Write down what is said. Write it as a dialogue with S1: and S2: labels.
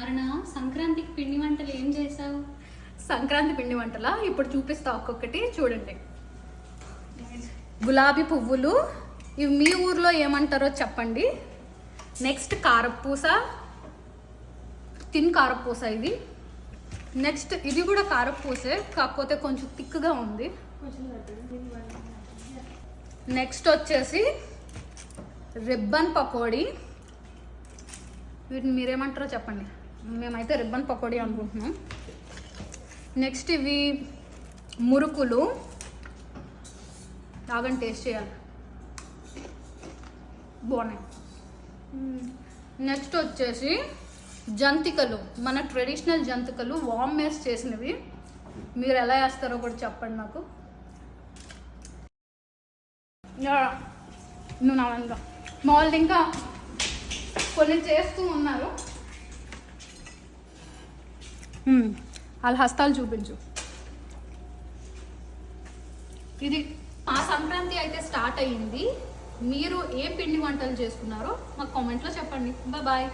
S1: దారుణ, సంక్రాంతికి పిండి వంటలు ఏం చేసావు?
S2: సంక్రాంతి పిండి వంటలా ఇప్పుడు చూపిస్తా, ఒక్కొక్కటి చూడండి. గులాబీ పువ్వులు, ఇవి మీ ఊర్లో ఏమంటారో చెప్పండి. నెక్స్ట్ కారపూస, తిన్ కారపూస ఇది. నెక్స్ట్ ఇది కూడా కారపూసే, కాకపోతే కొంచెం థిక్గా ఉంది. నెక్స్ట్ వచ్చేసి రిబ్బన్ పకోడీ, వీటిని మీరేమంటారో చెప్పండి. మేమైతే రిబ్బన్ పకోడీ అనుకుంటున్నాం. నెక్స్ట్ ఇవి మురుకులు, బాగా టేస్ట్ చేయాలి, బాగున్నాయి. నెక్స్ట్ వచ్చేసి జంతికలు, మన ట్రెడిషనల్ జంతికలు, వామ్ మేస్ చేసినవి. మీరు ఎలా వేస్తారో కూడా చెప్పండి నాకు. నువ్వు నా వెనక మామూలు ఇంకా కొన్ని చేస్తూ ఉన్నారు. వాళ్ళ హస్తాలు చూపించు. ఇది ఆ సంక్రాంతి అయితే స్టార్ట్ అయ్యింది. మీరు ఏ పిండి వంటలు చేసుకున్నారో మాకు కామెంట్లో చెప్పండి. బాయ్.